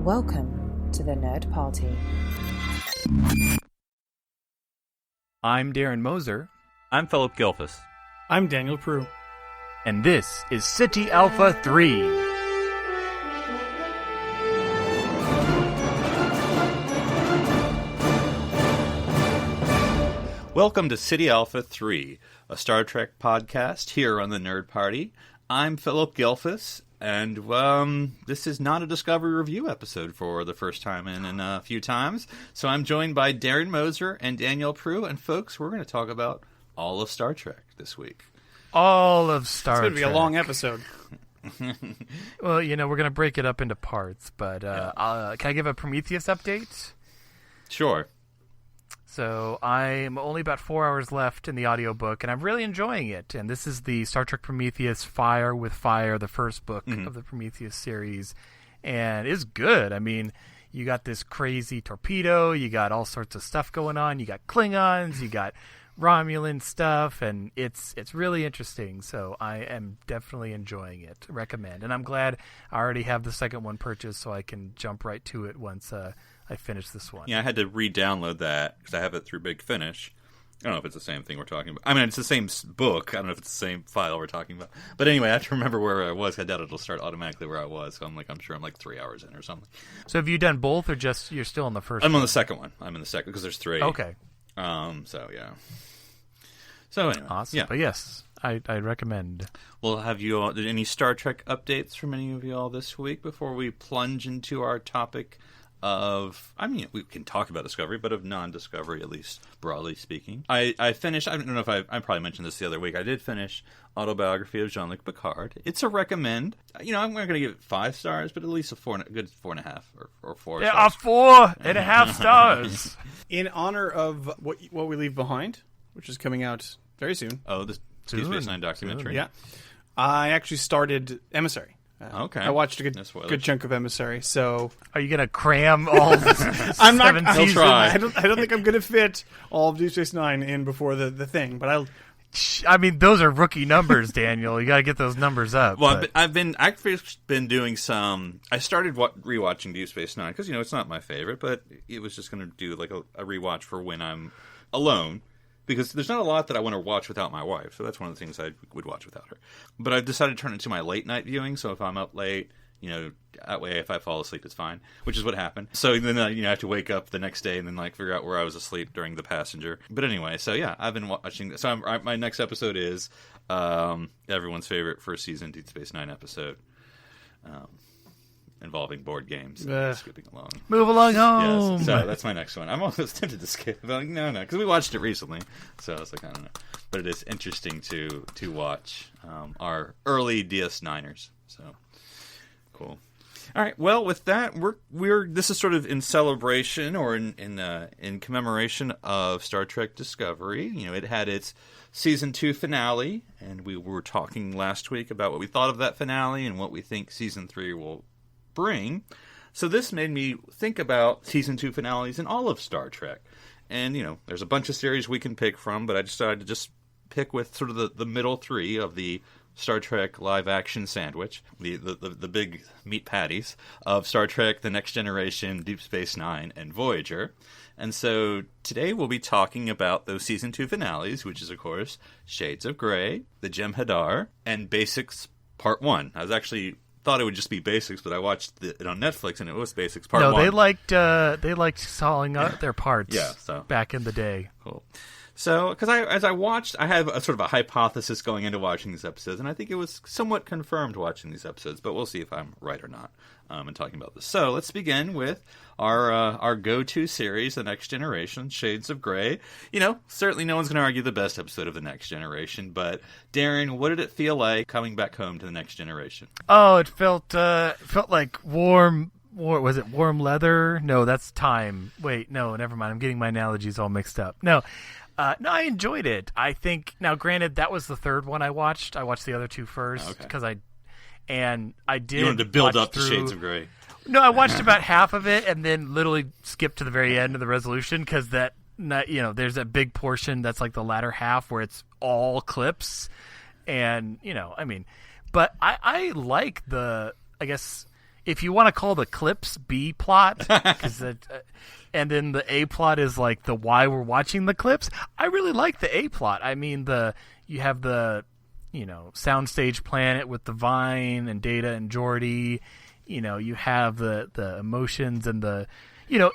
Welcome to the Nerd Party. I'm Darren Moser. I'm Philip Gilfus. I'm Daniel Prue. And this is City Alpha 3. Welcome to City Alpha 3, a Star Trek podcast here on the Nerd Party. I'm Philip Gilfus, and this is not a Discovery Review episode for the first time in a few times. So I'm joined by Darren Moser and Daniel Prue, and folks, we're going to talk about all of Star Trek this week. All of Star Trek. It's going to be a long episode. Well, you know, we're going to break it up into parts, but can I give a Prometheus update? Sure. So I'm only about 4 hours left in the audiobook, and I'm really enjoying it. And this is the Star Trek Prometheus Fire with Fire, the first book of the Prometheus series. And it's good. I mean, you got this crazy torpedo, you got all sorts of stuff going on, you got Klingons, you got Romulan stuff, and it's really interesting. So I am definitely enjoying it. Recommend. And I'm glad I already have the second one purchased, so I can jump right to it once I finish this one. Yeah, I had to re-download that because I have it through Big Finish. I don't know if it's the same thing we're talking about. I mean, it's the same book. I don't know if it's the same file we're talking about. But anyway, I have to remember where I was. I doubt it'll start automatically where I was. So I'm sure I'm like 3 hours in or something. So have you done both, or just you're still on the first? I'm on the second one. I'm in the second because there's three. Okay. So yeah. So anyway, awesome. Yeah. But yes, I recommend. Well, have you all did any Star Trek updates from any of you all this week before we plunge into our topic of, I mean, we can talk about Discovery, but of non-Discovery, at least broadly speaking. I finished, I don't know if I probably mentioned this the other week, I did finish Autobiography of Jean-Luc Picard. It's a recommend. You know, I'm not going to give it 5 stars, but at least a good 4.5 or 4 stars. 4.5 stars. In honor of what we leave behind, which is coming out very soon. Oh, the Deep Space Nine documentary. Yeah. I actually started Emissary. Okay. I watched a good chunk of Emissary, so... Are you going to cram all I'm not, 7 seasons? Try. I don't think I'm going to fit all of Deep Space Nine in before the thing, but I mean, those are rookie numbers, Daniel. You got to get those numbers up. Well, I've been doing some... I started rewatching Deep Space Nine, because, you know, it's not my favorite, but it was just going to do like a rewatch for when I'm alone. Because there's not a lot that I want to watch without my wife, so that's one of the things I would watch without her. But I've decided to turn it into my late night viewing, so if I'm up late, you know, that way if I fall asleep, it's fine, which is what happened. So then I have to wake up the next day and then like figure out where I was asleep during The Passenger. But anyway, so yeah, I've been watching. So my next episode is everyone's favorite first season Deep Space Nine episode. Involving board games. Skipping along. Move along home. Yes, so that's my next one. I'm almost tempted to skip. But like, no, because we watched it recently. So I was like, I don't know. But it is interesting to watch our early DS9ers. So cool. All right. Well, with that, this is sort of in celebration or in commemoration of Star Trek Discovery. You know, it had its Season 2 finale, and we were talking last week about what we thought of that finale and what we think Season 3 will bring. So this made me think about Season 2 finales in all of Star Trek. And, you know, there's a bunch of series we can pick from, but I decided to just pick with sort of the middle three of the Star Trek live-action sandwich, the big meat patties of Star Trek, The Next Generation, Deep Space Nine, and Voyager. And so today we'll be talking about those Season 2 finales, which is, of course, Shades of Grey, The Jem'Hadar, and Basics Part 1. I was actually... thought it would just be Basics, but I watched it on Netflix and it was Basics Part 1. No, they liked sawing out their parts back in the day. Cool. So, because as I watched, I have a sort of a hypothesis going into watching these episodes, and I think it was somewhat confirmed watching these episodes, but we'll see if I'm right or not in talking about this. So, let's begin with our go-to series, The Next Generation, Shades of Grey. You know, certainly no one's going to argue the best episode of The Next Generation, but Darren, what did it feel like coming back home to The Next Generation? Oh, it felt like warm. Was it warm leather? No, that's time. Wait, no, never mind. I'm getting my analogies all mixed up. No, I enjoyed it. I think, now granted, that was the third one I watched. I watched the other two first because I did. You wanted to build up the Shades of Grey. No, I watched about half of it and then literally skipped to the very end of the resolution because there's that big portion that's like the latter half where it's all clips, and but I like I guess if you want to call the clips B plot, and then the A plot is like the why we're watching the clips. I really like the A plot. I mean, you have the soundstage planet with the Vine and Data and Geordi. You have the emotions and and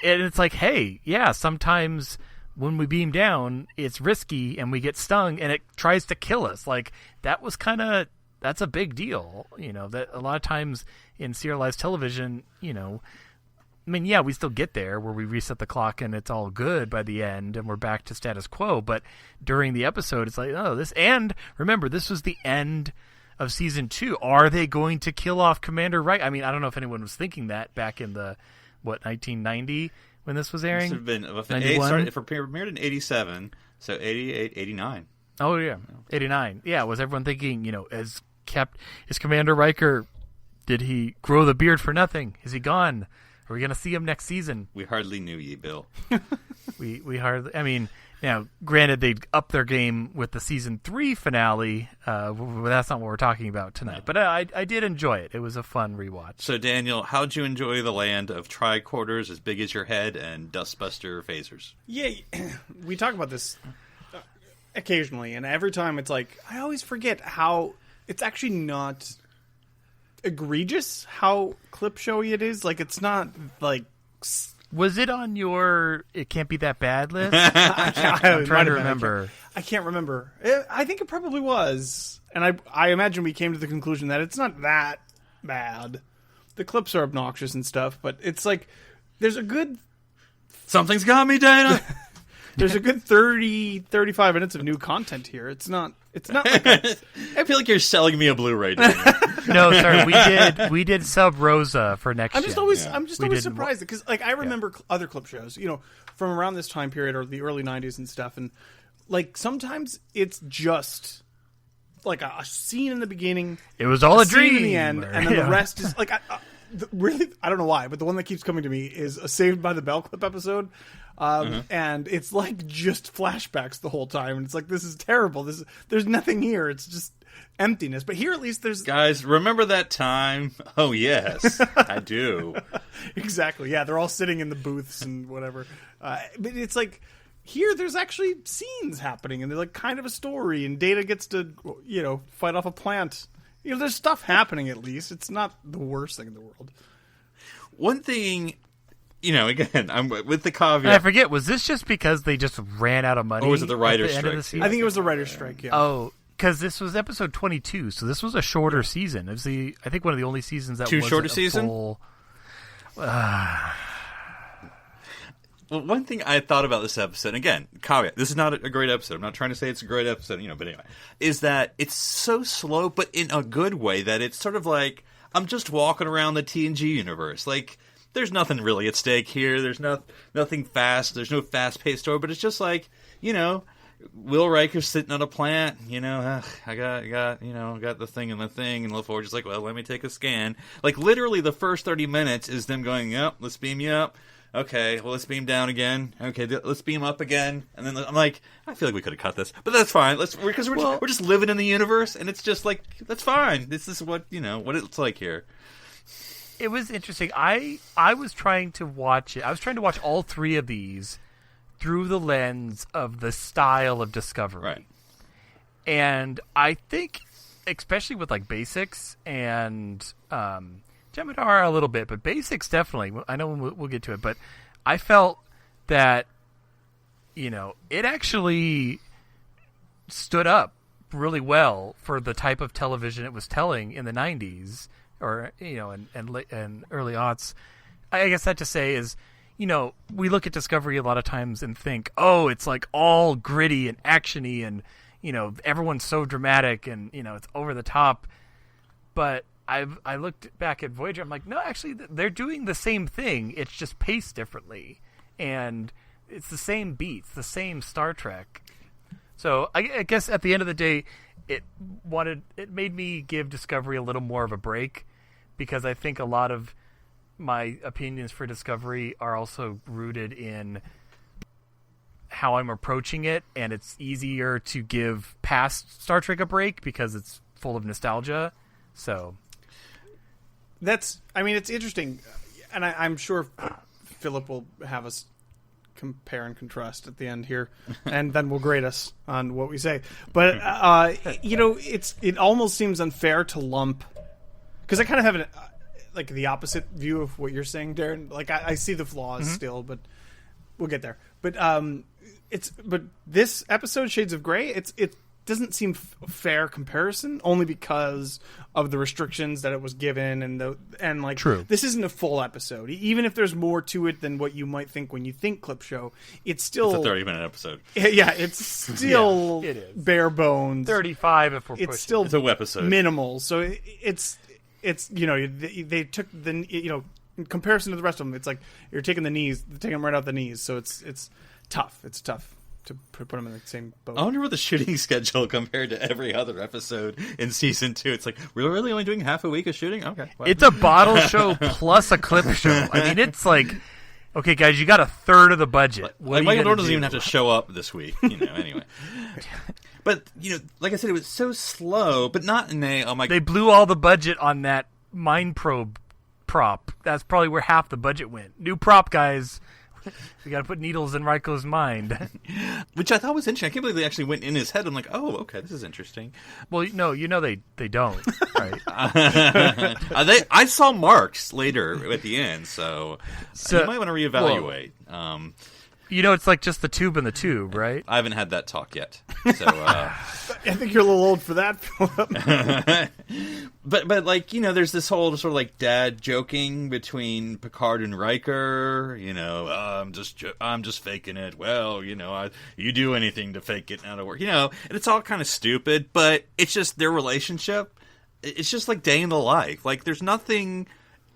it's like, hey, yeah, sometimes when we beam down, it's risky and we get stung and it tries to kill us. Like that's a big deal. That a lot of times in serialized television, I mean, yeah, we still get there where we reset the clock and it's all good by the end and we're back to status quo. But during the episode, it's like, oh, and remember, this was the end of season 2. Are they going to kill off Commander Riker? I mean, I don't know if anyone was thinking that back in 1990 when this was airing? It must have been, it premiered in 87, so 88, 89. Oh, yeah, 89. Yeah, was everyone thinking, is Commander Riker, did he grow the beard for nothing? Is he gone? Are we going to see him next season? We hardly knew ye, Bill. we hardly. I mean, now, granted, they'd up their game with the season 3 finale. That's not what we're talking about tonight. No. But I did enjoy it. It was a fun rewatch. So, Daniel, how'd you enjoy the land of tricorders as big as your head and dustbuster phasers? Yeah, we talk about this occasionally, and every time it's like, I always forget how it's actually not egregious how clip showy it is. Like, it's not like... Was it on your "It Can't Be That Bad" list? I'm trying to remember. I can't remember. I think it probably was. And I imagine we came to the conclusion that it's not that bad. The clips are obnoxious and stuff, but it's like there's a good... Something's got me, Dana! There's a good 35 minutes of new content here. It's not like I feel like you're selling me a Blu-ray. No, sorry. We did Sub Rosa for next. I'm just always surprised because like I remember other clip shows, from around this time period or the early 90s and stuff, and like sometimes it's just like a scene in the beginning. It was all a dream in the end, and then the rest is like really I don't know why, but the one that keeps coming to me is a Saved by the Bell clip episode. And it's like just flashbacks the whole time, and it's like, this is terrible. There's nothing here. It's just emptiness. But here at least there's... Guys, remember that time? Oh, yes, I do. Exactly. Yeah, they're all sitting in the booths and whatever. But it's like, here there's actually scenes happening, and they're like kind of a story, and Data gets to, fight off a plant. There's stuff happening at least. It's not the worst thing in the world. One thing... again, I'm with the caveat. I forget, was this just because they just ran out of money? Or was it the writer's strike? I think it was the writer's strike, yeah. Oh, because this was episode 22, so this was a shorter season. It was I think one of the only seasons that was shorter season? Full... Well, one thing I thought about this episode, again, caveat, this is not a great episode. I'm not trying to say it's a great episode, but anyway, is that it's so slow, but in a good way, that it's sort of like, I'm just walking around the TNG universe. Like, there's nothing really at stake here. There's nothing fast. There's no fast-paced story, but it's just like, Will Riker's sitting on a plant. I got the thing and LaForge is like, well, let me take a scan. Like, literally, the first 30 minutes is them going, yep, let's beam you up. Okay, well, let's beam down again. Okay, let's beam up again. And then I'm like, I feel like we could have cut this, but that's fine. Because we're just living in the universe, and it's just like, that's fine. This is what what it's like here. It was interesting. I was trying to watch it. I was trying to watch all 3 of these through the lens of the style of Discovery. Right. And I think, especially with like Basics and Jem'Hadar a little bit, but Basics definitely. I know we'll get to it, but I felt that it actually stood up really well for the type of television it was telling in the 90s. Or and early aughts. I guess that to say is, we look at Discovery a lot of times and think, oh, it's like all gritty and actiony, and everyone's so dramatic, and it's over the top. But I looked back at Voyager. I'm like, no, actually, they're doing the same thing. It's just paced differently, and it's the same beats, the same Star Trek. So I guess at the end of the day, it made me give Discovery a little more of a break, because I think a lot of my opinions for Discovery are also rooted in how I'm approaching it, and it's easier to give past Star Trek a break because it's full of nostalgia. So it's interesting, and I'm sure Philip will have us compare and contrast at the end here, and then we'll grade us on what we say. But it almost seems unfair to lump, because I kind of have the opposite view of what you're saying, Darren. Like I see the flaws still, but we'll get there. But this episode, Shades of Grey, it doesn't seem fair comparison, only because of the restrictions that it was given, and True. This isn't a full episode. Even if there's more to it than what you might think when you think clip show, it's still a 30-minute episode. Yeah, it's still it is. bare bones. 35 if we're pushing. It's still It's a episode. minimal. So it's they took the in comparison to the rest of them, it's like you're taking them right out the knees. So it's tough. It's tough to put them in the same boat. I wonder what the shooting schedule compared to every other episode in season 2. It's like, we're really only doing half a week of shooting? Okay. Well. It's a bottle show plus a clip show. I mean, it's like, okay, guys, you got a third of the budget. Michael Dorn doesn't even have to show up this week, anyway. But, like I said, it was so slow, but not in a, They blew all the budget on that mind probe prop. That's probably where half the budget went. New prop, guys. We got to put needles in Ryko's mind. Which I thought was interesting. I can't believe they actually went in his head. I'm like, oh, okay, this is interesting. Well, no, they don't. Right? I saw marks later at the end, so you might want to reevaluate. It's like just the tube in the tube, right? I haven't had that talk yet. So I think you're a little old for that, Philip. But there's this whole sort of dad joking between Picard and Riker. I'm just faking it. Well, you do anything to fake it out of work. And it's all kind of stupid, but it's just their relationship. It's just like day in the life. Like there's nothing.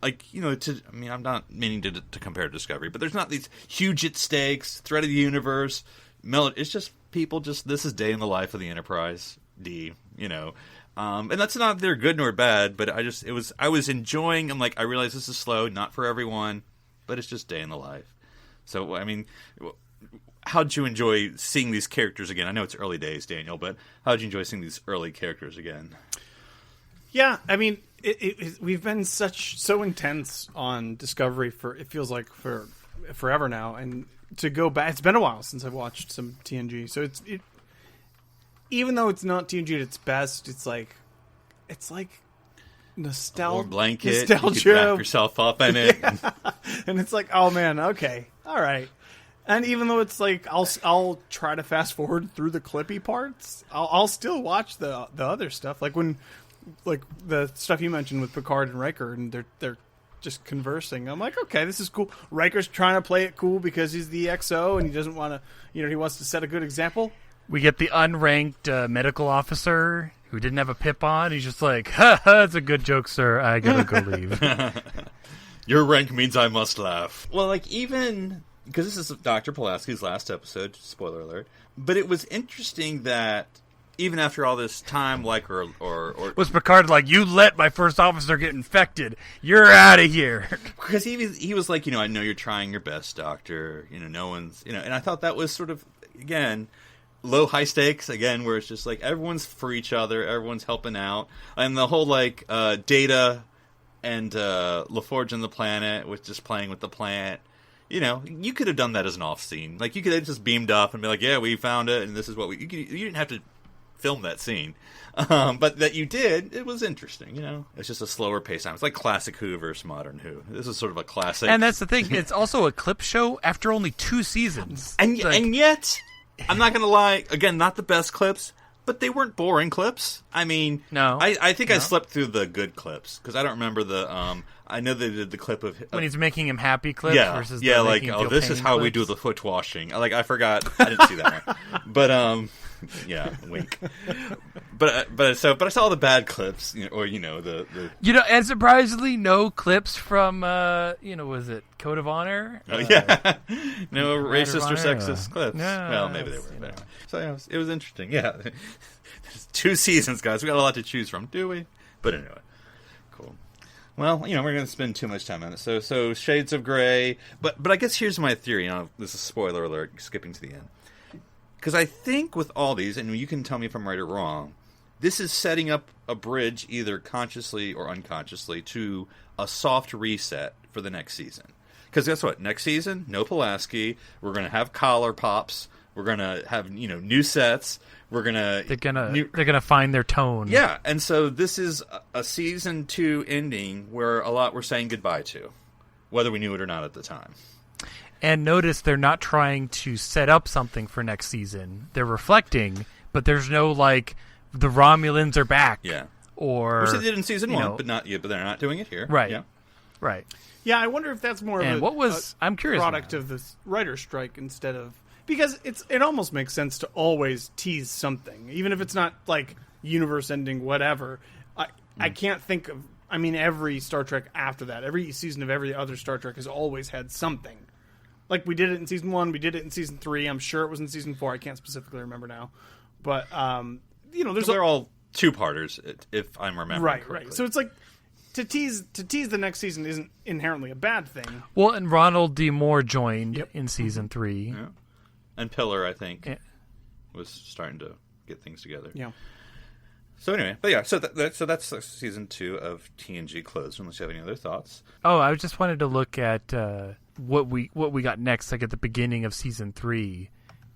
I'm not meaning to compare to Discovery, but there's not these huge at stakes, threat of the universe. It's just people. This is day in the life of the Enterprise. And that's not they're good nor bad, but I was enjoying. I'm like, I realize this is slow, not for everyone, but it's just day in the life. So I mean, how'd you enjoy seeing these characters again? I know it's early days, Daniel, but how'd you enjoy seeing these early characters again? Yeah, I mean, we've been so intense on Discovery it feels like for forever now, and to go back, it's been a while since I've watched some TNG. So even though it's not TNG at its best, it's like nostalgia, or blanket, you could wrap yourself up in it, yeah. And it's like, oh man, okay, all right. And even though it's like I'll try to fast forward through the clippy parts, I'll still watch the other stuff, like the stuff you mentioned with Picard and Riker, and they're just conversing. I'm like, okay, this is cool. Riker's trying to play it cool because he's the XO and he doesn't want to, he wants to set a good example. We get the unranked medical officer who didn't have a pip on. He's just like, ha, that's a good joke, sir. I gotta go leave. Your rank means I must laugh. Well, even because this is Dr. Pulaski's last episode, spoiler alert, but it was interesting that even after all this time, or was Picard like, you let my first officer get infected? You're out of here. Because he was like, I know you're trying your best, Doctor. No one's, and I thought that was sort of, again, low high stakes again, where it's just like everyone's for each other, everyone's helping out, and the whole Data and LaForge on the planet with just playing with the plant. You could have done that as an off scene. Like you could have just beamed up and be like, yeah, we found it, and this is what you didn't have to film that scene, but that you did, it was interesting. It's just a slower pace time. It's like classic Who versus modern Who. This is sort of a classic, and that's the thing. It's also a clip show after only 2 seasons, and yet, I'm not gonna lie. Again, not the best clips, but they weren't boring clips. I mean, no, I think I slept through the good clips because I don't remember the. I know they did the clip of when he's making him happy clips. Yeah, versus yeah, the like this is how clips. we do the foot washing. I forgot. I didn't see that one, but yeah, wink. But I saw the bad clips, or the and surprisingly no clips from was it Code of Honor? Oh yeah, no racist or sexist clips. No, well, maybe they were. But anyway. So it was interesting. Yeah, 2 seasons, guys. We got a lot to choose from, do we? But anyway, cool. Well, we're going to spend too much time on it. So Shades of Grey. But I guess here's my theory. This is spoiler alert, skipping to the end. Because I think with all these, and you can tell me if I'm right or wrong, this is setting up a bridge, either consciously or unconsciously, to a soft reset for the next season. Because guess what? Next season, no Pulaski. We're going to have collar pops. We're going to have new sets. They're gonna find their tone. Yeah, and so this is a season 2 ending where a lot we're saying goodbye to, whether we knew it or not at the time. And notice they're not trying to set up something for next season. They're reflecting, but there's no like the Romulans are back. Yeah, or which they did in season 1, but not yet. But they're not doing it here. Right. Yeah. Right. Yeah, I wonder if that's more of I'm curious product of the writer's strike instead of, because it almost makes sense to always tease something, even if it's not like universe ending, whatever. I can't think of. I mean, every Star Trek after that, every season of every other Star Trek has always had something. Like we did it in season 1, we did it in season 3. I'm sure it was in season 4. I can't specifically remember now, but they're all 2-parters, if I'm remembering correctly. Right. So it's like to tease the next season isn't inherently a bad thing. Well, and Ronald D. Moore joined in season 3. Yeah. And Pillar, I think, was starting to get things together. Yeah. So anyway, but yeah, so that's season 2 of TNG closed. Unless you have any other thoughts. Oh, I just wanted to look at what we got next, like at the beginning of season 3,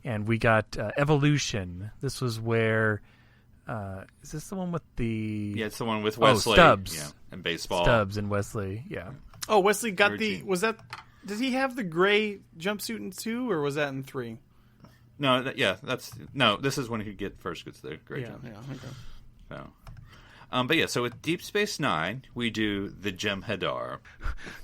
and we got Evolution. This was where is this the one with the? Yeah, it's the one with Wesley. Stubbs. Yeah, and baseball. Stubbs and Wesley. Yeah. Oh, Wesley got Was that? Did he have the gray jumpsuit in 2, or was that in 3? No, this is when he first gets the gray jump. Yeah, okay. So, but yeah, so with Deep Space Nine, we do the Jem'Hadar.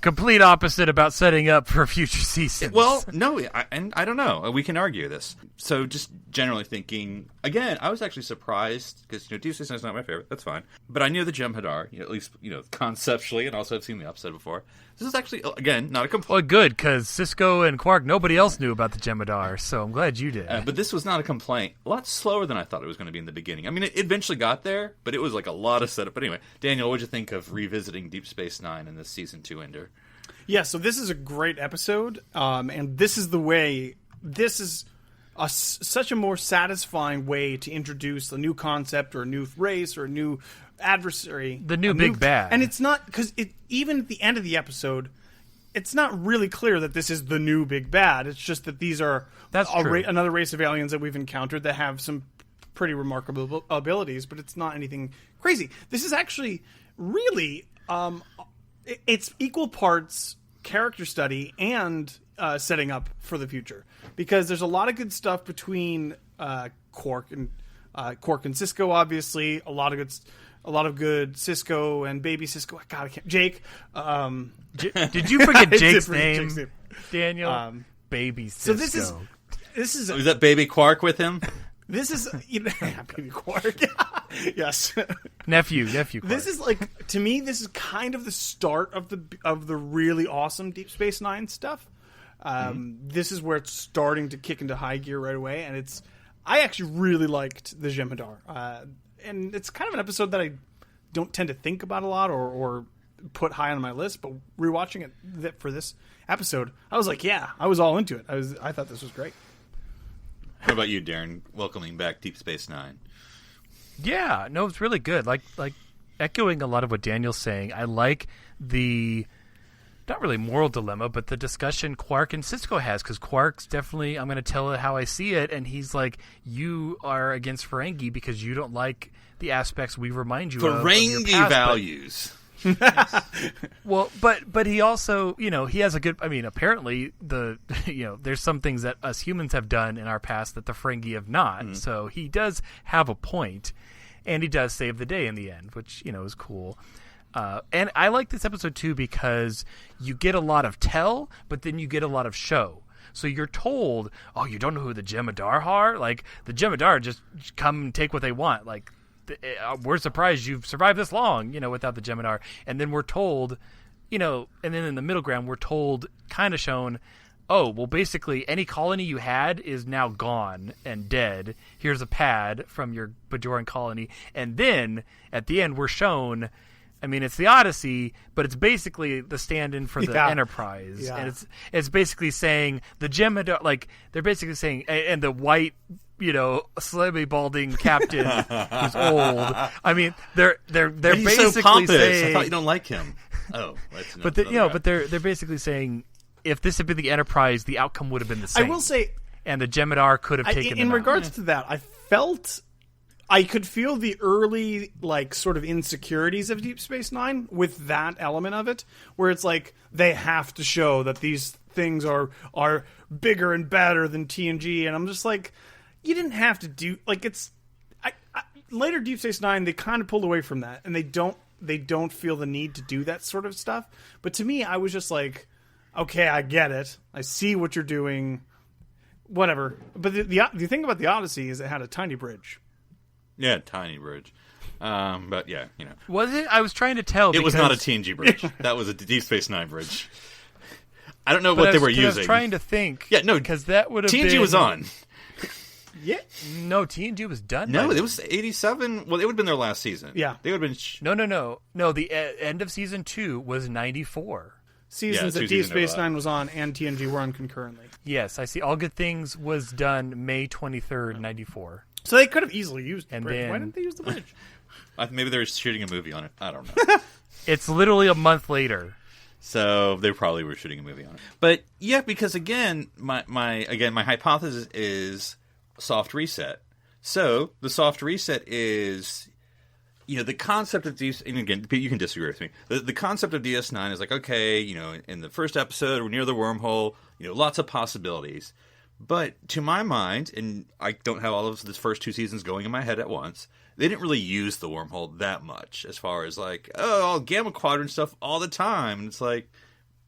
Complete opposite about setting up for future seasons. Well, no, I don't know. We can argue this. So just generally thinking, again, I was actually surprised because Deep Space Nine is not my favorite. That's fine, but I knew the Jem'Hadar, at least conceptually, and also I've seen the episode before. This is actually, again, not a complaint. Well, good, because Cisco and Quark, nobody else knew about the Jem'Hadar, so I'm glad you did. But this was not a complaint. A lot slower than I thought it was going to be in the beginning. I mean, it eventually got there, but it was like a lot of setup. But anyway, Daniel, what'd you think of revisiting Deep Space Nine in this season 2 ender? Yeah, so this is a great episode, and this is the way. This is such a more satisfying way to introduce a new concept or a new race or a new adversary, the new big bad. And it's not, because even at the end of the episode, it's not really clear that this is the new big bad. It's just that these are another race of aliens that we've encountered that have some pretty remarkable abilities, but it's not anything crazy. This is actually really it's equal parts character study and setting up for the future, because there's a lot of good stuff between Quark and Cisco. Obviously, a lot of good Cisco and baby Cisco. God, I can't. Jake. Did you forget Jake's name, Daniel? Baby Cisco. So this is. Was that baby Quark with him? This is baby Quark. Yes, nephew Quark. This is to me. This is kind of the start of the really awesome Deep Space Nine stuff. This is where it's starting to kick into high gear right away, and I actually really liked the Jem'Hadar. And it's kind of an episode that I don't tend to think about a lot or put high on my list, but rewatching it for this episode, I was like, yeah, I was all into it. I thought this was great. What about you, Darren? Welcoming back Deep Space Nine. Yeah, no, it's really good. Like echoing a lot of what Daniel's saying. I like the not really moral dilemma, but the discussion Quark and Cisco has, because Quark's definitely, I'm going to tell it how I see it, and he's like, you are against Ferengi because you don't like the aspects we remind you of your past, values. Well, but he also, he has a good, apparently there's some things that us humans have done in our past that the Ferengi have not, so he does have a point, and he does save the day in the end, which, is cool. And I like this episode, too, because you get a lot of tell, but then you get a lot of show. So you're told, oh, you don't know who the Jem'Hadar are? Like, the Jem'Hadar just come and take what they want. Like, we're surprised you've survived this long, without the Jem'Hadar. And then we're told, and then in the middle ground, we're told, kind of shown, oh, well, basically, any colony you had is now gone and dead. Here's a pad from your Bajoran colony. And then, at the end, we're shown I mean, it's the Odyssey, but it's basically the stand-in for the Enterprise, and it's basically saying the Jem'Hadar, like they're basically saying, and the white, slightly balding captain who's old. I mean, they're basically so pompous. saying, I thought you don't like him. Oh, but they're basically saying if this had been the Enterprise, the outcome would have been the same. I will say, and the Jem'Hadar could have taken them in regards to that. I could feel the early, like, sort of insecurities of Deep Space Nine with that element of it, where it's like they have to show that these things are bigger and better than TNG, and I'm just like, you didn't have to do like it's. Later Deep Space Nine, they kind of pulled away from that, and they don't feel the need to do that sort of stuff. But to me, I was just like, okay, I get it, I see what you're doing, whatever. But the thing about the Odyssey is it had a tiny bridge. Yeah, tiny bridge. But yeah, Was it? I was trying to tell. It was not a TNG bridge. That was a Deep Space Nine bridge. I don't know what they were using. I was trying to think. Yeah, no, because that would have TNG been... was on. Yeah. No, TNG was done. No, it was 87. Well, it would have been their last season. Yeah. They would have been... No, the end of season 2 was 94. Seasons that Deep Space Nine was on and TNG were on concurrently. Yes, I see. All Good Things was done May 23rd, 94. So they could have easily used the bridge. Then, why didn't they use the bridge? Maybe they were shooting a movie on it. I don't know. It's literally a month later. So they probably were shooting a movie on it. But yeah, because again, my hypothesis is soft reset. So the soft reset is, the concept of DS, and again, you can disagree with me. The concept of DS9 is like, okay, in the first episode, we're near the wormhole, lots of possibilities. But to my mind, and I don't have all of this first 2 seasons going in my head at once, they didn't really use the wormhole that much as far as like, Gamma Quadrant stuff all the time. And it's like,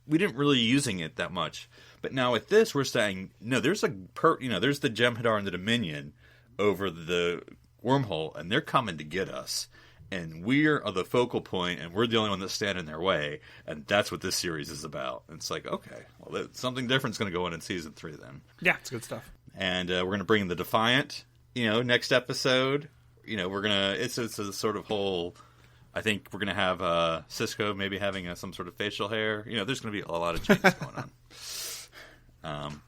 we didn't really using it that much. But now with this, we're saying, no, there's there's the Jem'Hadar and the Dominion over the wormhole, and they're coming to get us. And we're the focal point, and we're the only one that's standing in their way. And that's what this series is about. And it's like, okay, well, something different's going to go on in season 3 then. Yeah, it's good stuff. And we're going to bring in the Defiant, next episode. We're going to, it's a sort of whole, I think we're going to have Cisco maybe having some sort of facial hair. There's going to be a lot of changes going on.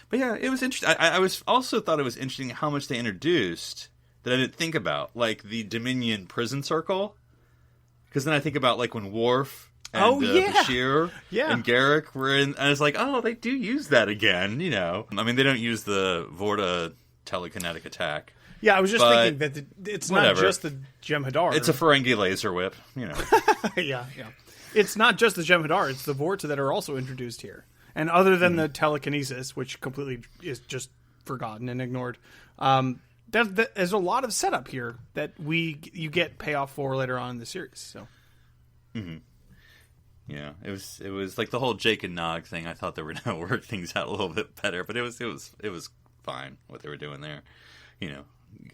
But yeah, it was interesting. I was also thought it was interesting how much they introduced that I didn't think about, like the Dominion prison circle. Because then I think about like when Worf and Bashir and Garrick were in, and I was like, oh, they do use that again, I mean, they don't use the Vorta telekinetic attack. Yeah, I was just thinking that it's not just the Jem'Hadar. It's a Ferengi laser whip, yeah. It's not just the Jem'Hadar, it's the Vorta that are also introduced here. And other than the telekinesis, which completely is just forgotten and ignored, there's a lot of setup here that you get payoff for later on in the series. So, yeah, it was like the whole Jake and Nog thing. I thought they were going to work things out a little bit better, but it was fine what they were doing there.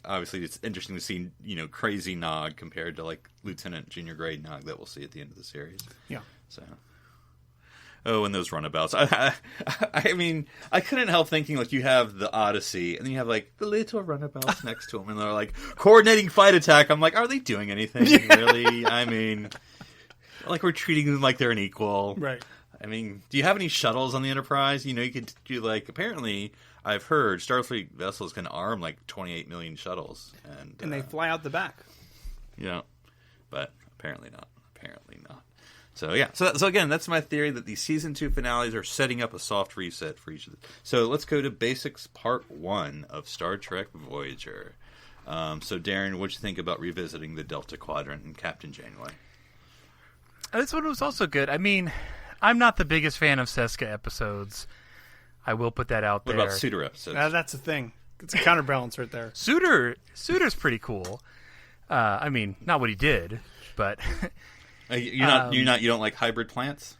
Obviously it's interesting to see crazy Nog compared to like Lieutenant Junior Grade Nog that we'll see at the end of the series. Yeah. So. Oh, and those runabouts. I mean, I couldn't help thinking, like, you have the Odyssey, and then you have, like, the little runabouts next to them, and they're, like, coordinating fight attack. I'm like, are they doing anything, really? I mean, like, we're treating them like they're an equal. Right. I mean, do you have any shuttles on the Enterprise? You could do, like, apparently, I've heard Starfleet vessels can arm, like, 28 million shuttles. And they fly out the back. Yeah. But apparently not. So yeah, so again, that's my theory that these season 2 finales are setting up a soft reset for each of them. So let's go to basics part 1 of Star Trek Voyager. So Darren, what'd you think about revisiting the Delta Quadrant and Captain Janeway? This one was also good. I mean, I'm not the biggest fan of Seska episodes. I will put that out there. What about Suitor episodes? That's the thing. It's a counterbalance right there. Suitor's pretty cool. I mean, not what he did, but. You don't like hybrid plants?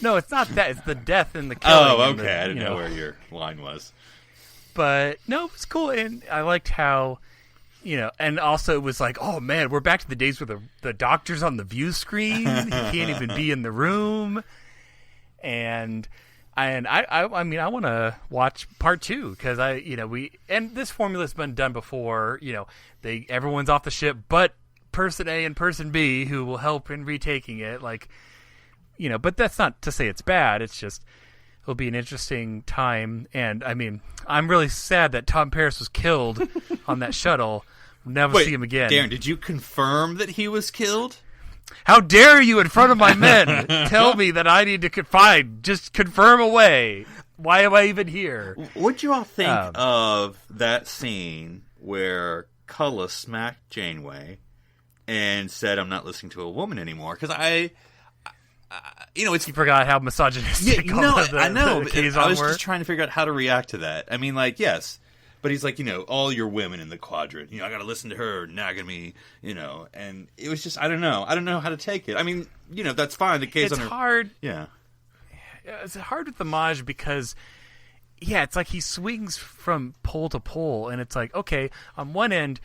No, it's not that. It's the death and the killing. Oh, okay. I didn't know where your line was. But no, it was cool, and I liked how, and also it was like, oh man, we're back to the days where the doctor's on the view screen. He can't even be in the room, and I mean, I want to watch part 2 because and this formula's been done before. Everyone's off the ship, but person A and person B who will help in retaking it. Like, but that's not to say it's bad. It's just it'll be an interesting time. And I mean, I'm really sad that Tom Paris was killed on that shuttle. We'll never see him again. Darren, did you confirm that he was killed? How dare you, in front of my men, tell me that I need to confide? Just confirm away. Why am I even here? What'd you all think of that scene where Cullen smacked Janeway and said, "I'm not listening to a woman anymore"? Because you forgot how misogynistic I know. I was were. just trying to figure out how to react to that. I mean, like, yes. But he's like, all your women in the quadrant, I got to listen to her nagging me, and it was just, I don't know how to take it. I mean, that's fine. The case it's hard. Yeah. It's hard with the Maj because, it's like he swings from pole to pole, and it's like, okay, on one end,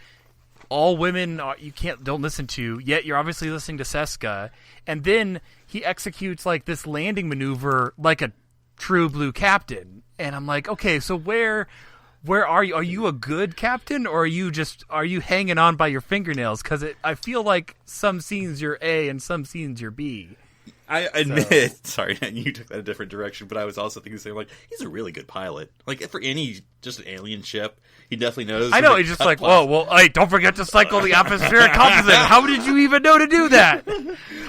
all women don't listen to, yet you're obviously listening to Seska, and then he executes like this landing maneuver like a true blue captain, and I'm like, okay, so where are you? Are you a good captain, or are you hanging on by your fingernails? Because I feel like some scenes you're A and some scenes you're B. I admit, sorry, you took that a different direction, but I was also thinking the same. Like, he's a really good pilot. Like, for just an alien ship, he definitely knows. I know. He's just like, whoa, well, hey, don't forget to cycle the atmospheric composite. How did you even know to do that?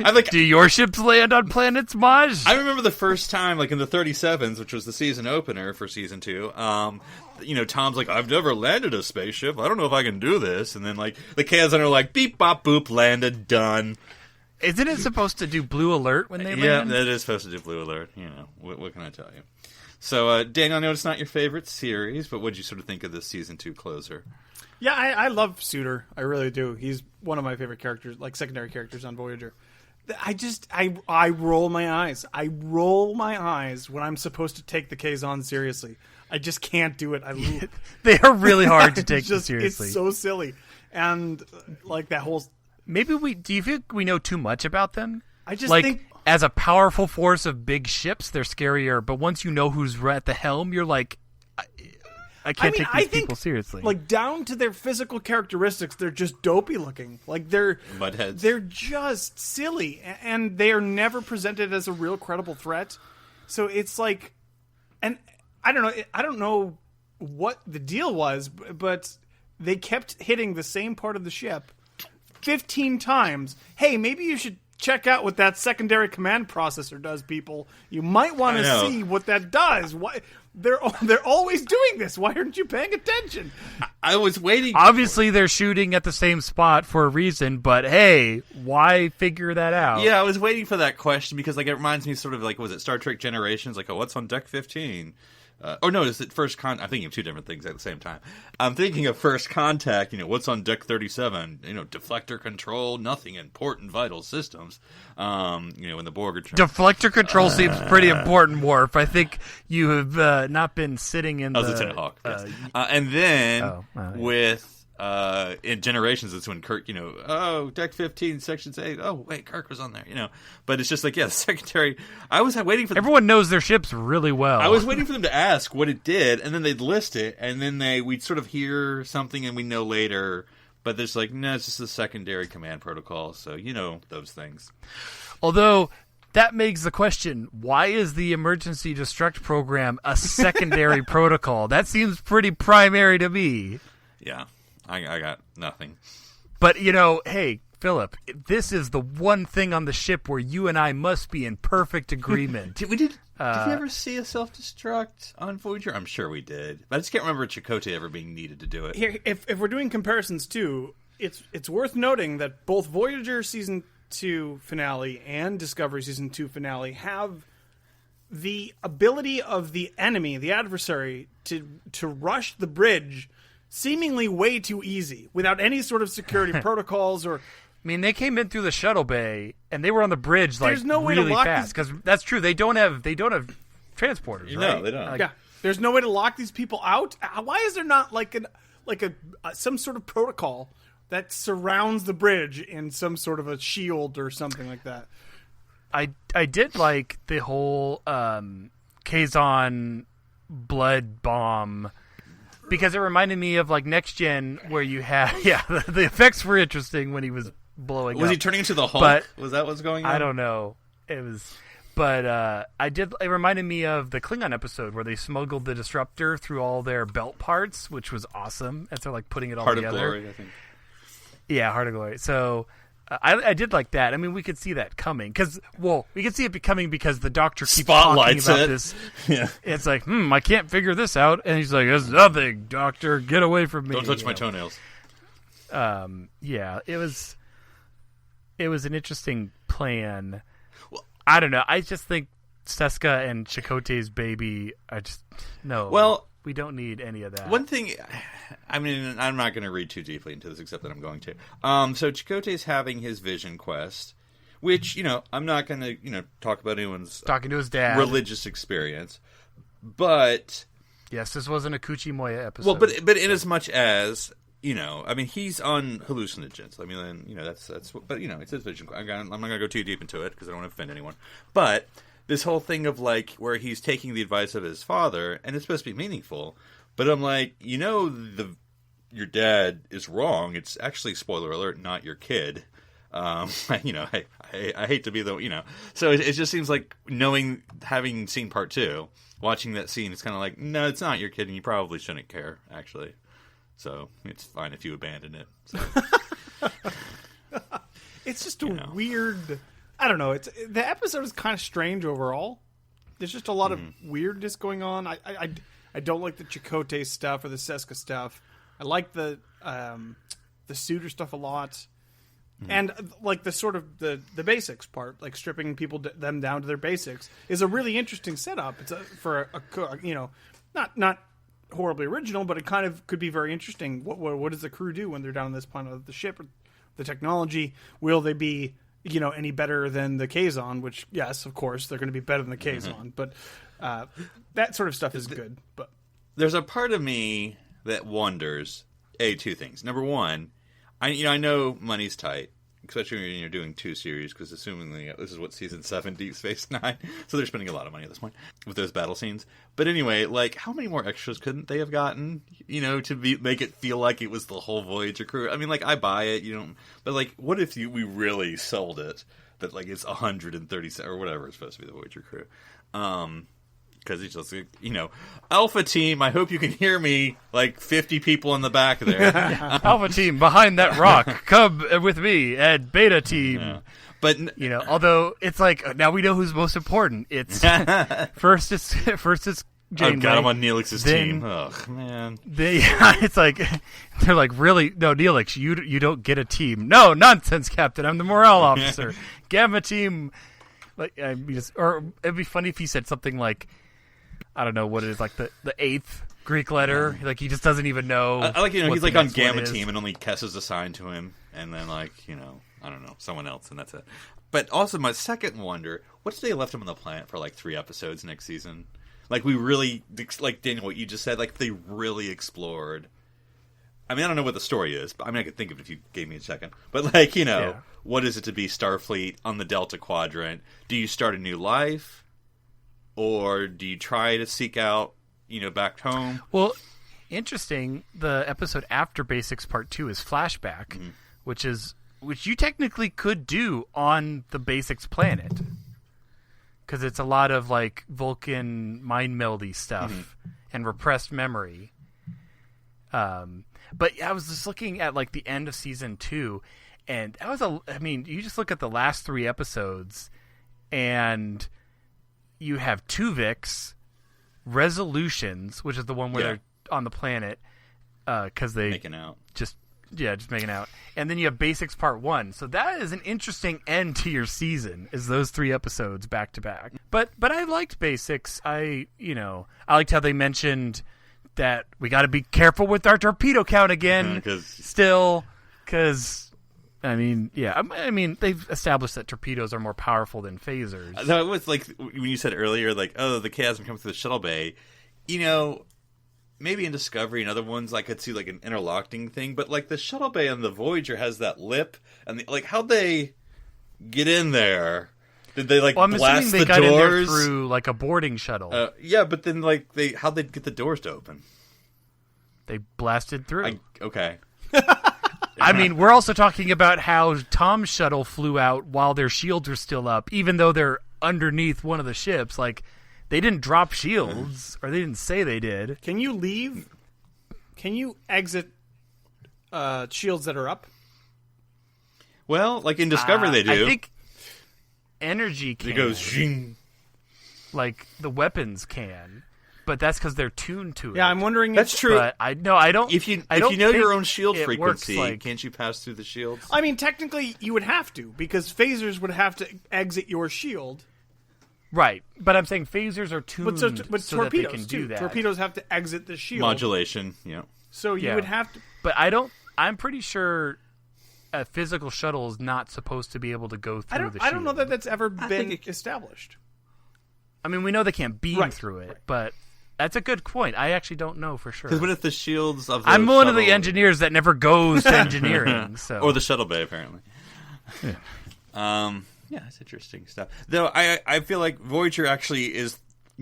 I'm like, do your ships land on planets, Maj? I remember the first time, like in the 37s, which was the season opener for season 2. Tom's like, I've never landed a spaceship. I don't know if I can do this. And then, like, the Kazan are like, beep, bop, boop, landed, done. Isn't it supposed to do blue alert when they land? Yeah, it is supposed to do blue alert. What can I tell you? So, Daniel, I know it's not your favorite series, but what did you sort of think of this season 2 closer? Yeah, I love Suitor. I really do. He's one of my favorite characters, like secondary characters on Voyager. I roll my eyes. I roll my eyes when I'm supposed to take the Kazon seriously. I just can't do it. They are really hard to take seriously. It's so silly. And like that whole... Do you think we know too much about them? I just think as a powerful force of big ships, they're scarier. But once you know who's at the helm, you're like, I can't take these people seriously. Like, down to their physical characteristics, they're just dopey looking. Like, they're mudheads. They're just silly, and they are never presented as a real credible threat. So it's like, and I don't know what the deal was, but they kept hitting the same part of the ship 15 times. Hey, maybe you should check out what that secondary command processor does, people. You might want to see what that does. Why they're always doing this. Why aren't you paying attention? I was waiting. Obviously, they're shooting at the same spot for a reason, but hey, why figure that out? Yeah, I was waiting for that question because, like, it reminds me sort of like, was it Star Trek Generations? Like, what's on deck 15? No, is it First Contact? I'm thinking of two different things at the same time. I'm thinking of First Contact, what's on deck 37? Deflector control, nothing important vital systems. When the Borg are deflector control seems pretty important, Worf. I think you have not been sitting in Lieutenant Hawk, yes. And then with... in Generations, it's when Kirk, deck 15, sections 8. Oh, wait, Kirk was on there, But it's just like, the secretary. I was waiting for everyone knows their ships really well. I was waiting for them to ask what it did, and then they'd list it, and then we'd sort of hear something, and we know later. But there's like, no, it's just a secondary command protocol, so those things. Although that begs the question: why is the emergency destruct program a secondary protocol? That seems pretty primary to me. Yeah. I got nothing. But, hey, Philip, this is the one thing on the ship where you and I must be in perfect agreement. Did we ever see a self-destruct on Voyager? I'm sure we did. But I just can't remember Chakotay ever being needed to do it. Here, if we're doing comparisons, too, it's worth noting that both Voyager Season 2 finale and Discovery Season 2 finale have the ability of the enemy, the adversary, to rush the bridge seemingly way too easy, without any sort of security protocols or... I mean, they came in through the shuttle bay, and they were on the bridge there's no way really to lock fast. Because that's true, they don't have transporters, right? No, they don't. Yeah, there's no way to lock these people out. Why is there not some sort of protocol that surrounds the bridge in some sort of a shield or something like that? I did like the whole Kazon blood bomb. Because it reminded me of like Next Gen, where you had the effects were interesting when he was blowing up. Was he turning into the Hulk? But was that what's going on? I don't know. It was... But it reminded me of the Klingon episode where they smuggled the disruptor through all their belt parts, which was awesome. And so, like, putting it all together. Heart of Glory, I think. Yeah, Heart of Glory. So... I did like that. I mean, we could see that coming we could see it coming because the Doctor keeps Spotlights talking about it. this. Yeah. It's like, I can't figure this out, and he's like, "It's nothing, Doctor. Get away from me. Don't touch my toenails." Yeah, it was an interesting plan. Well, I don't know. I just think Seska and Chakotay's baby. Well, we don't need any of that. One thing, I mean, I'm not going to read too deeply into this, except that I'm going to. So Chakotay's having his vision quest, which, I'm not going to, talk about anyone's talking to his dad religious experience, but yes, this wasn't a Kuchi Moya episode. Well, but in as much as I mean, he's on hallucinogens. I mean, that's but it's his vision. I'm not going to go too deep into it because I don't want to offend anyone, but. This whole thing of, like, where he's taking the advice of his father, and it's supposed to be meaningful, but I'm like, your dad is wrong. It's actually, spoiler alert, not your kid. I hate to be so it just seems like having seen part 2, watching that scene, it's kind of like, no, it's not your kid, and you probably shouldn't care, actually. So it's fine if you abandon it. So. It's just a weird... I don't know. The episode is kind of strange overall. There's just a lot of weirdness going on. I don't like the Chakotay stuff or the Seska stuff. I like the Suitor stuff a lot, and like the sort of the basics part, like stripping them down to their basics, is a really interesting setup. It's for not horribly original, but it kind of could be very interesting. What does the crew do when they're down on this planet of the ship? The technology, will they be any better than the Kazon, which, yes, of course, they're going to be better than the Kazon, but that sort of stuff is good. But there's a part of me that wonders, two things. Number one, I know money's tight, especially when you're doing 2 series, because assumingly this is what season 7 Deep Space Nine, so they're spending a lot of money at this point with those battle scenes. But anyway, like, how many more extras couldn't they have gotten, to make it feel like it was the whole Voyager crew? I mean, like, I buy it, but like, what if we really sold it that, like, it's 130 or whatever it's supposed to be the Voyager crew? Because it's just, Alpha Team, I hope you can hear me, like 50 people in the back there. Alpha Team, behind that rock, come with me, and Beta Team. Yeah. But although it's like, now we know who's most important. It's first it's Janeway. I've got him on Neelix's team. Ugh, man. It's like, they're like, really? No, Neelix, you don't get a team. No, nonsense, Captain. I'm the morale officer. Gamma Team. Like, or it'd be funny if he said something like, I don't know what it is, like the 8th Greek letter. Like, he just doesn't even know. I like, he's like on Gamma Team and only Kess is assigned to him. And then, like, I don't know, someone else, and that's it. But also, my second wonder, what if they left him on the planet for, like, 3 episodes next season? Like, we really, like, Daniel, what you just said, like, they really explored. I mean, I don't know what the story is, but I mean, I could think of it if you gave me a second. But, like, what is it to be Starfleet on the Delta Quadrant? Do you start a new life? Or do you try to seek out, back home? Well, interesting, the episode after Basics Part 2 is Flashback, which you technically could do on the Basics planet. Because it's a lot of, like, Vulcan mind meldy stuff and repressed memory. But I was just looking at, like, the end of Season 2, and that was you just look at the last 3 episodes, and you have Tuvix, Resolutions, which is the one where they're on the planet, because they... Making out. Just making out. And then you have Basics Part 1. So that is an interesting end to your season, is those 3 episodes back to back. But I liked Basics. I liked how they mentioned that we got to be careful with our torpedo count again. Because I mean, they've established that torpedoes are more powerful than phasers. No, it was like when you said earlier, like, oh, the chasm comes through the shuttle bay. Maybe in Discovery and other ones, I could see like an interlocking thing, but like the shuttle bay on the Voyager has that lip, and how'd they get in there? Did they blast the doors? I'm assuming they got in there through like a boarding shuttle. Yeah, but then how'd they get the doors to open? They blasted through. Okay. I mean, we're also talking about how Tom's shuttle flew out while their shields were still up, even though they're underneath one of the ships. Like, they didn't drop shields, or they didn't say they did. Can you leave? Can you exit shields that are up? Well, like in Discovery, they do. I think energy can. It goes zing. Like the weapons can, but that's because they're tuned to it. Yeah, I'm wondering. That's true. But I don't. If you don't know think your own shield it frequency, works like, can't you pass through the shields? I mean, technically, you would have to because phasers would have to exit your shield. right? But I'm saying phasers are tuned, But so torpedoes that they can do too. that. Torpedoes have to exit the shield. Modulation, yeah. So you Yeah. would have to. But I'm pretty sure a physical shuttle is not supposed to be able to go through the shield. I don't know that that's ever been think established. I mean, we know they can't beam Right, through it, but that's a good point. I actually don't know for sure. Because what if the shields of the I'm one of the shuttle- engineers that never goes to engineering. So. or the shuttle bay, apparently. Yeah, that's interesting stuff. Though I feel like Voyager actually is,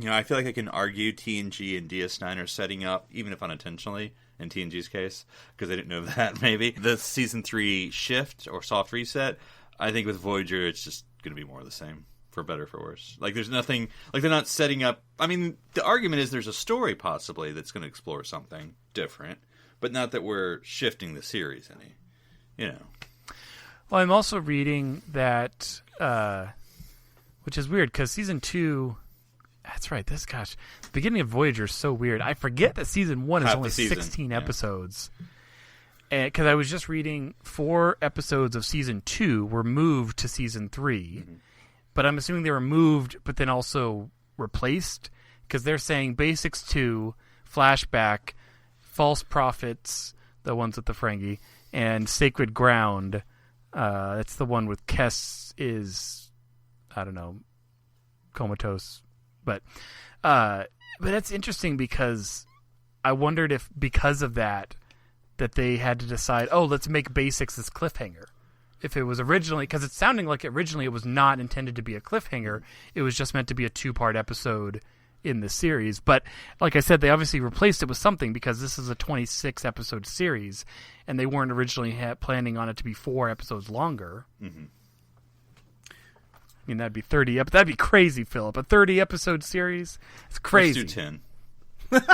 I feel like I can argue TNG and DS9 are setting up, even if unintentionally, in TNG's case, because they didn't know that, maybe. The Season 3 shift or soft reset, I think with Voyager, it's just going to be more of the same. For better or for worse. Like, there's nothing... Like, they're not setting up... I mean, the argument is there's a story, possibly, that's going to explore something different, but not that we're shifting the series any. Well, I'm also reading that, which is weird, because Season 2... That's right, the beginning of Voyager is so weird. I forget that Season 1 is Half only the season, 16 yeah. episodes. Because I was just reading 4 episodes of Season 2 were moved to Season 3. Mm-hmm. But I'm assuming they were moved, but then also replaced, because they're saying Basics 2, Flashback, False Prophets, the ones with the Ferengi, and Sacred Ground. That's the one with Kess is, I don't know, comatose. But that's interesting because I wondered if because of that they had to decide, let's make Basics this cliffhanger. If it was originally, because it's sounding like originally it was not intended to be a cliffhanger, it was just meant to be a 2-part episode in the series. But like I said, they obviously replaced it with something because this is a 26-episode series, and they weren't originally planning on it to be 4 episodes longer. Mm-hmm. I mean, that'd be 30. That'd be crazy, Philip. A 30-episode series? It's crazy. Let's do 10.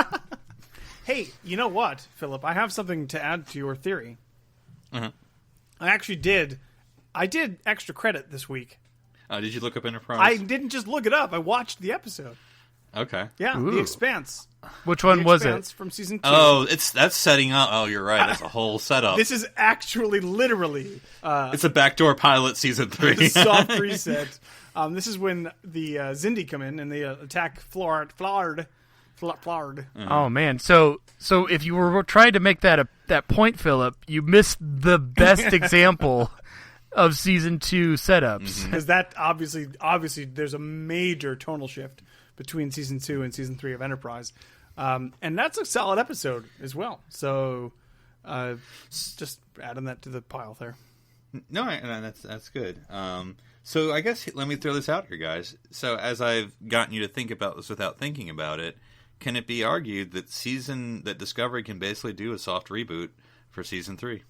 Hey, you know what, Philip? I have something to add to your theory. Uh-huh. I actually did. I did extra credit this week. Did you look up Enterprise? I didn't just look it up. I watched the episode. Okay. Yeah, Ooh. The Expanse. Which one was Expanse it? From season 2. Oh, that's setting up. Oh, you're right. That's a whole setup. This is actually literally it's a backdoor pilot season 3. the soft reset. This is when the Xindi come in and they attack Flard. Oh man! So if you were trying to make that point, Philip, you missed the best example of season 2 setups. Because that obviously, there's a major tonal shift between season 2 and season 3 of Enterprise, and that's a solid episode as well. So, just adding that to the pile there. No, that's good. So I guess let me throw this out here, guys. So as I've gotten you to think about this without thinking about it, can it be argued that Discovery can basically do a soft reboot for season 3?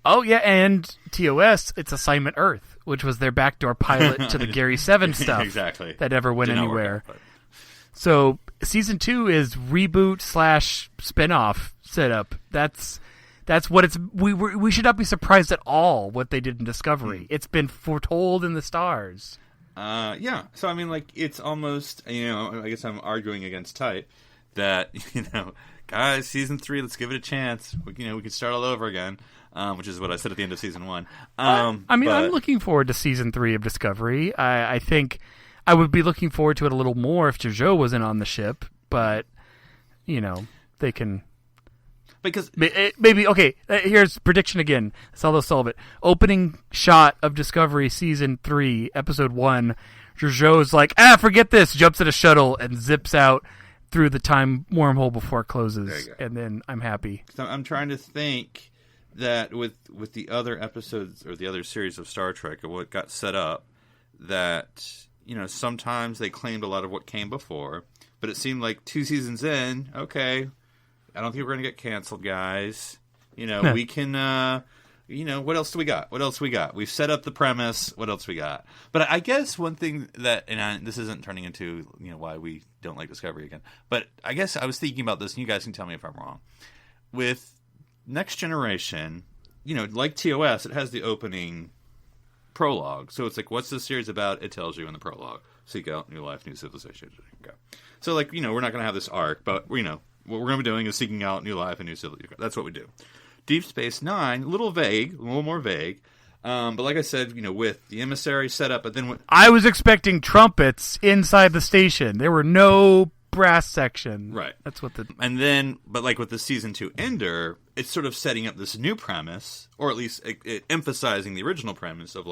Oh yeah, and TOS, it's Assignment Earth, which was their backdoor pilot to the Gary 7 stuff. Exactly. That never went Did not work anywhere. out, but- So season 2 is reboot / spinoff setup. That's what it's. We should not be surprised at all what they did in Discovery. It's been foretold in the stars. Yeah. So I mean, like, it's almost, I guess I'm arguing against type that, guys, season 3, let's give it a chance. We can start all over again, which is what I said at the end of season 1. I'm looking forward to season 3 of Discovery. I think I would be looking forward to it a little more if Jojo wasn't on the ship, but they can. Because maybe okay. Here's prediction again. That's how they'll solve it. Opening shot of Discovery season 3, episode 1. Jojo's like, forget this. Jumps at a shuttle and zips out through the time wormhole before it closes, and then I'm happy. I'm trying to think that with the other episodes or the other series of Star Trek or what got set up, that sometimes they claimed a lot of what came before, but it seemed like 2 seasons in, okay. I don't think we're going to get canceled, guys. We can. What else do we got? We've set up the premise. What else we got? But I guess one thing that, this isn't turning into why we don't like Discovery again. But I guess I was thinking about this, and you guys can tell me if I'm wrong. With Next Generation, like TOS, it has the opening prologue. So it's like, what's this series about? It tells you in the prologue. Seek out new life, new civilization. Go. So we're not going to have this arc, but what we're going to be doing is seeking out new life and new civilization. That's what we do. Deep Space Nine, a little more vague. But like I said, with the emissary set up, but then I was expecting trumpets inside the station. There were no brass section. Right. That's what but like with the season 2 ender, it's sort of setting up this new premise, or at least it emphasizing the original premise of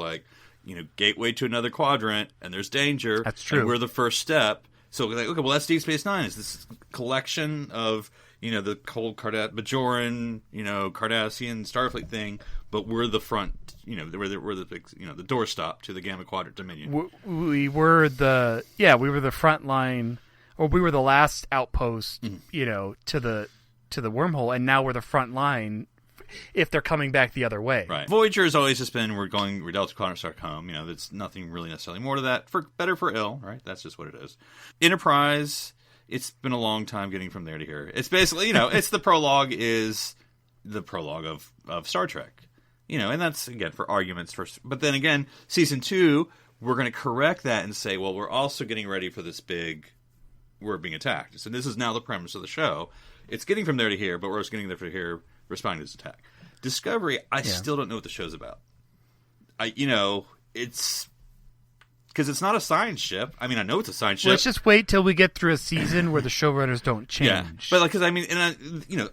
gateway to another quadrant, and there's danger. That's true. And we're the first step. So that's Deep Space Nine. Is this collection of the cold Bajoran, Cardassian Starfleet thing, but we're the front, we're the big, the doorstop to the Gamma Quadrant Dominion. We were the front line, or we were the last outpost, to the wormhole, and now we're the front line if they're coming back the other way. Right. Voyager has always just been we're Delta Quadrant Star home. There's nothing really necessarily more to that. For better, for ill, right? That's just what it is. Enterprise. It's been a long time getting from there to here. It's basically, it's the prologue of Star Trek. And that's, again, for arguments first. But then again, season 2, we're going to correct that and say, well, we're also getting ready for this we're being attacked. So this is now the premise of the show. It's getting from there to here, but we're also getting there to here, responding to this attack. Discovery, I still don't know what the show's about. It's... Because it's not a science ship. I know it's a science ship. Let's just wait till we get through a season where the showrunners don't change. Yeah, but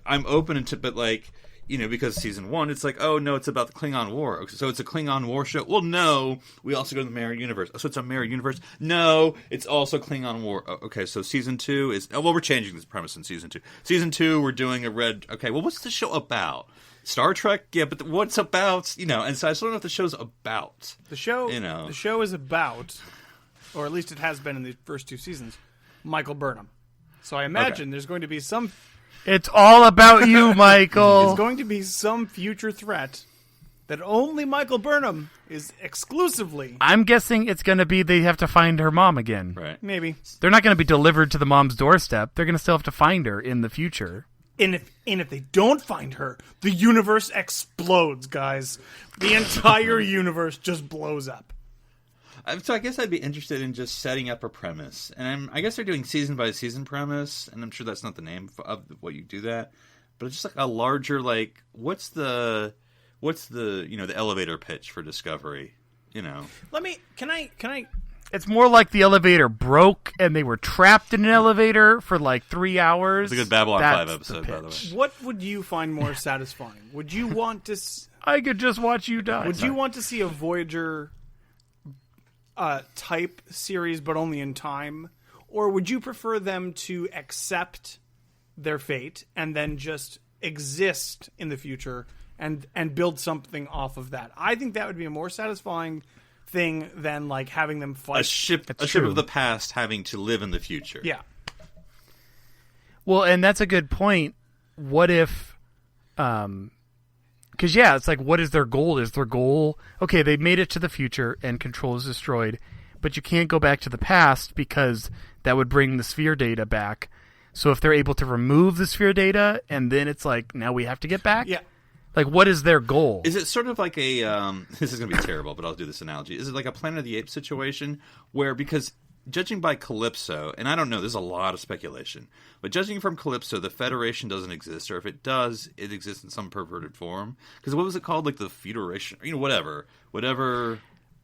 I'm open to, but because season 1, it's like, oh no, it's about the Klingon War. So it's a Klingon War show. Well, no, we also go to the mirror universe. So it's a mirror universe. No, it's also Klingon War. Okay, so season 2 is. We're changing this premise in season 2. Season 2, we're doing a red. Okay, well, what's the show about? Star Trek, yeah, but what's about, and so I still don't know what the show's about. The show is about, or at least it has been in the first 2 seasons, Michael Burnham. So I imagine there's going to be some... It's all about you, Michael. There's going to be some future threat that only Michael Burnham is exclusively... I'm guessing it's going to be they have to find her mom again. Right. Maybe. They're not going to be delivered to the mom's doorstep. They're going to still have to find her in the future. And if they don't find her, the universe explodes, guys. The entire universe just blows up. So I guess I'd be interested in just setting up a premise. And I guess they're doing season by season premise, and I'm sure that's not the name of what you do that. But it's just like a larger, what's the the elevator pitch for Discovery? Can I It's more like the elevator broke and they were trapped in an elevator for 3 hours. It's a good Babylon 5 episode, by the way. What would you find more satisfying? Would you want to... I could just watch you die. Would you want to see a Voyager type series, but only in time? Or would you prefer them to accept their fate and then just exist in the future and build something off of that? I think that would be a more satisfying thing than having them fight a ship of the past having to live in the future. Yeah. Well, and that's a good point. What if because it's what is their goal? Is their goal okay, they made it to the future and control is destroyed, but you can't go back to the past because that would bring the sphere data back. So if they're able to remove the sphere data and then it's now we have to get back? Yeah. What is their goal? Is it sort of like a... this is going to be terrible, but I'll do this analogy. Is it like a Planet of the Apes situation where, because judging by Calypso, and I don't know, there's a lot of speculation, but judging from Calypso, the Federation doesn't exist, or if it does, it exists in some perverted form. Because what was it called? The Federation? Whatever.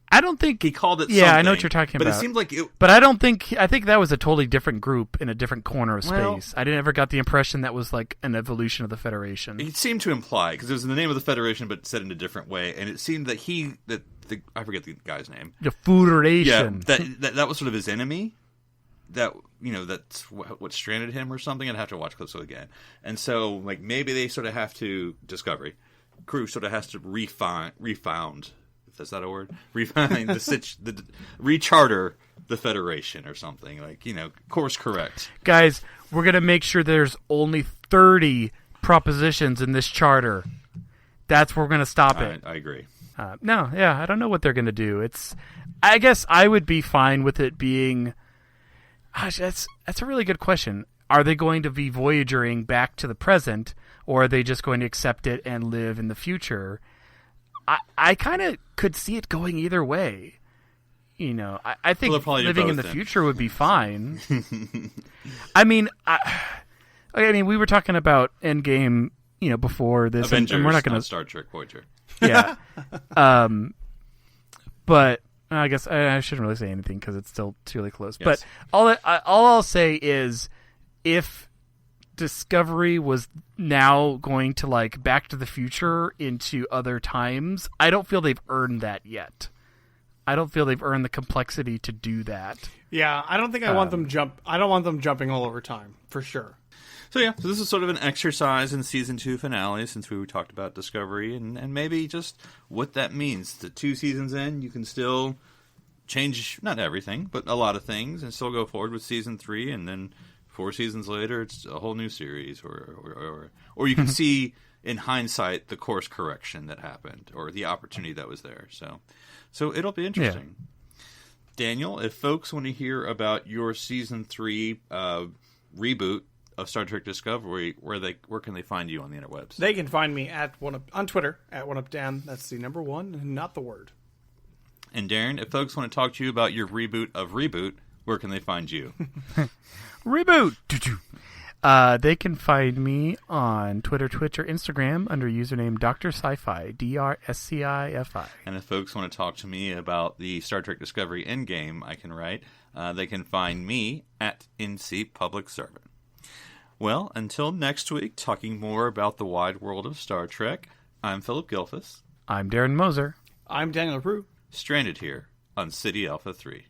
I don't think he called it. Yeah, something, I know what you're talking about. But it seemed like it. But I don't think. I think that was a totally different group in a different corner of space. I never got the impression that was an evolution of the Federation. It seemed to imply because it was in the name of the Federation, but said in a different way, and it seemed that I forget the guy's name. The Federation. Yeah, that was sort of his enemy. That that's what stranded him or something. I'd have to watch Calypso again, and so maybe they sort of have to Discovery crew sort of has to refound. Is that a word? Refine the recharter the Federation or something course correct. Guys, we're gonna make sure there's only 30 propositions in this charter. That's where we're going to stop it. I agree. No, yeah, I don't know what they're going to do. I guess I would be fine with it being. Gosh, that's a really good question. Are they going to be Voyagering back to the present, or are they just going to accept it and live in the future? I kind of could see it going either way. You know, I think living in the future would be fine. I mean, we were talking about Endgame, before this, Avengers, and we're not going to Star Trek Voyager. Yeah, but I guess I shouldn't really say anything because it's still really close. Yes. But all I'll say is, if Discovery was now going to Back to the Future into other times, I don't feel they've earned that yet. I don't feel they've earned the complexity to do that. Yeah, I don't think I want them I don't want them jumping all over time for sure. So this is sort of an exercise in season 2 finale, since we talked about Discovery, and maybe just what that means. The 2 seasons in, you can still change, not everything, but a lot of things, and still go forward with season 3, and then 4 seasons later, it's a whole new series, or you can see in hindsight the course correction that happened, or the opportunity that was there. So it'll be interesting. Yeah. Daniel, if folks want to hear about your season 3 reboot of Star Trek Discovery, where can they find you on the interwebs? They can find me on Twitter at OneUpDan. That's the number 1, not the word. And Darren, if folks want to talk to you about your reboot of Reboot, where can they find you? Reboot! They can find me on Twitter, Twitch, or Instagram under username Dr. Sci-Fi, DRSCIFI. And if folks want to talk to me about the Star Trek Discovery Endgame, I can write. They can find me at NC Public Servant. Well, until next week, talking more about the wide world of Star Trek, I'm Philip Gilfus. I'm Darren Moser. I'm Daniel Prue. Stranded here on City Alpha 3.